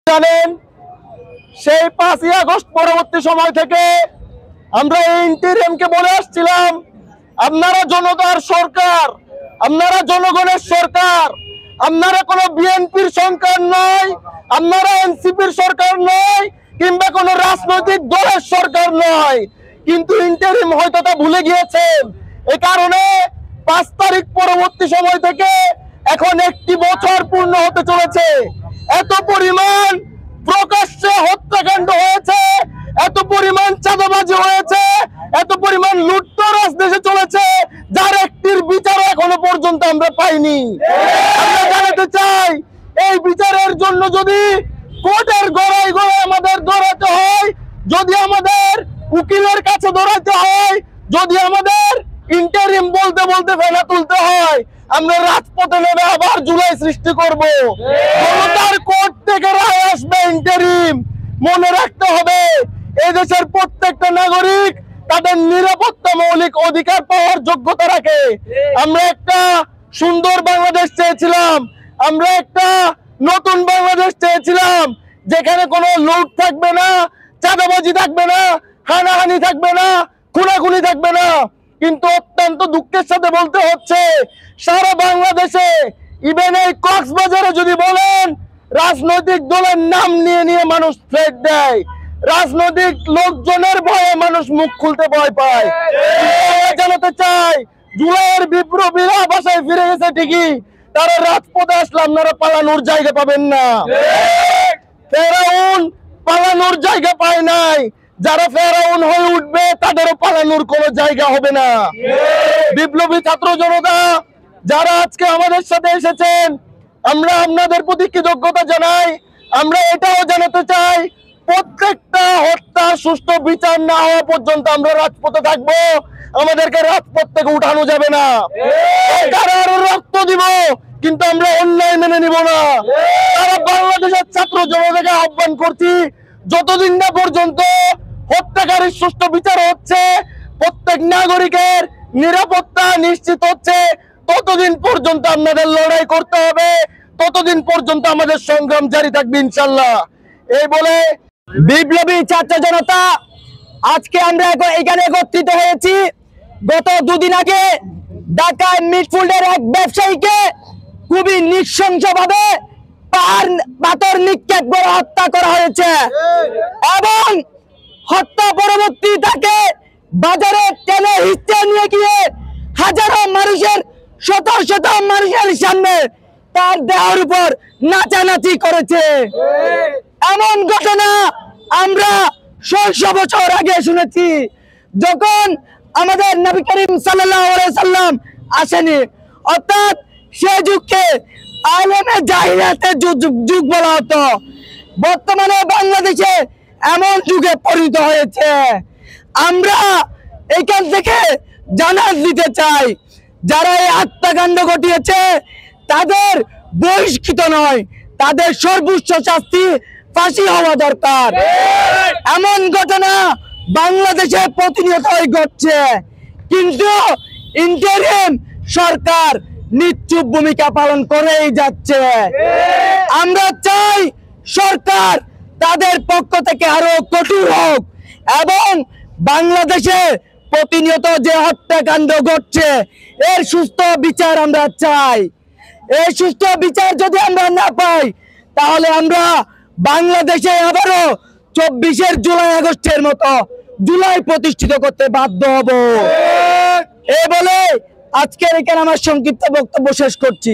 জানেন সেই 5ই আগস্ট পরবর্তী সময় থেকে আমরা এই ইন্টিরিয়ামকে বলে আসছিলাম, আপনারা জনতার সরকার, আপনারা জনগণের সরকার, আপনারা কোনো বিএনপির সরকার নয়, আপনারা এনসিপির সরকার নয়, কিংবা কোনো রাজনৈতিক দলের সরকার নয়। কিন্তু ইন্টারিম হয়তো তা ভুলে গিয়েছেন। এই কারণে 5 তারিখ পরবর্তী সময় থেকে এখন 1 বছর পূর্ণ হতে চলেছে। এত পরিমাণ প্রকাশ্যে হত্যাকাণ্ড হয়েছে, এত পরিমাণ চাঁদাবাজি হয়েছে, এত পরিমাণ লুটতরাজ দেশে চলেছে, যার একটির বিচার এখনো পর্যন্ত আমরা পাইনি। আমরা জানাতে চাই, এই বিচারের জন্য যদি কোর্টের গড়াই গড়াই আমাদের দৌড়াতে হয়, যদি আমাদের উকিলের কাছে দৌড়াতে হয়, যদি আমাদের ইন্টারিম বলতে বলতে ফেলা তুলতে হয়, আমরা রাজপথে নেমে আবার জুলাই সৃষ্টি করব। ক্ষমতার কোর্ট থেকে রায় আসবে ইন্টারিম। মনে রাখতে হবে, এই দেশের প্রত্যেকটা নাগরিক তাদের নিরাপত্তা মৌলিক অধিকার পাওয়ার যোগ্যতা রাখে। আমরা একটা সুন্দর বাংলাদেশ চেয়েছিলাম, আমরা একটা নতুন বাংলাদেশ চেয়েছিলাম, যেখানে কোনো লুট থাকবে না, চাঁদাবাজি থাকবে না, হানাহানি থাকবে না, খুনাখুনি থাকবে না। কিন্তু অত্যন্ত দুঃখের সাথে বলতে হচ্ছে, সারা বাংলাদেশে ইভেন এই কক্সবাজারে যদি বলেন, রাজনৈতিক দলের নাম নিয়ে নিয়ে মানুষ থ্রেট দেয়, রাজনৈতিক লোকজনের ভয়ে মানুষ মুখ খুলতে ভয় পায়। জানাতে চাই, জুলাইয়ের বিপ্লবীরা বাসায় ফিরে গেছে ঠিকই, তারা রাজপথে আসলে আপনারা পালানোর জায়গা পাবেন না। ফেরাউন পালানোর জায়গা পায় নাই, যারা ফেরাউন হয়ে উঠবে তাদেরও পালানোর কোনো জায়গা হবে না। বিপ্লবী ছাত্র জনতা যারা আজকে আমাদের সাথে এসেছেন, আমরা আপনাদের প্রতি কৃতজ্ঞতা জানাই। আমরা এটাও জানাতে চাই, প্রত্যেকটা হত্যার সুষ্ঠু বিচার না হওয়া পর্যন্ত আমরা রাজপথে থাকবো। আমাদেরকে রাজপথ থেকে উঠানো যাবে না। আরো রক্ত দিব, কিন্তু আমরা অন্যায় মেনে নিব না। তারা বাংলাদেশের ছাত্র জনতাকে আহ্বান করছি, যতদিন না পর্যন্ত হত্যাকারীর সুষ্ঠু বিচার হচ্ছে, প্রত্যেক নাগরিকের নিরাপত্তা নিশ্চিত হচ্ছে, ততদিন পর্যন্ত আমাদের লড়াই করতে হবে, ততদিন পর্যন্ত আমাদের সংগ্রাম জারি থাকবে ইনশাল্লাহ। এই বলে বিপ্লবী ছাত্র জনতা আজকে আমরা এখানে একত্রিত হয়েছি। গত 2 দিন আগে ঢাকায় মিটফিল্ডের এক ব্যবসায়ীকে খুবই নৃশংসভাবে পাথর নিক্ষেপ করে হত্যা করা হয়েছে, এবং হত্যা পরবর্তী তাকে বাজারে টেনে হিঁচড়ে নিয়ে গিয়ে হাজারো মানুষের, শত শত মানুষের সামনে তার দেহের উপর নাচানাচি করেছে। এমন ঘটনা আমরা 600 বছর আগে শুনেছি, যখন আমাদের নবী করিম সাল্লাল্লাহু আলাইহি সাল্লাম আসেনি। অর্থাৎ সে যুগকে আলেমে জাহিলিয়াতের যুগ বলা হতো। বর্তমানে বাংলাদেশে এমন যুগে পরিণত হয়েছে। আমরা এখান থেকে জানাজ দিতে চাই, যারা এই হত্যাকাণ্ড ঘটিয়েছে তাদের বহিষ্কৃত নয়, তাদের সর্বোচ্চ শাস্তি ফাঁসি হওয়া দরকার। এমন ঘটনা বাংলাদেশে প্রতিনিয়তই ঘটছে, কিন্তু ইন্টারিম সরকার নিশ্চুপ ভূমিকা পালন করেই যাচ্ছে। আমরা চাই সরকার তাদের পক্ষ থেকে আরো কঠোর হোক, এবং বাংলাদেশে প্রতিনিয়ত যে হত্যাকাণ্ড ঘটছে এর সুস্থ বিচার আমরা চাই। এই সুস্থ বিচার যদি আমরা না পাই, তাহলে আমরা বাংলাদেশে আবারও 24 জুলাই আগস্টের মতো জুলাই প্রতিষ্ঠিত করতে বাধ্য হব। এই বলে আজকের এখানে আমার সংক্ষিপ্ত বক্তব্য শেষ করছি।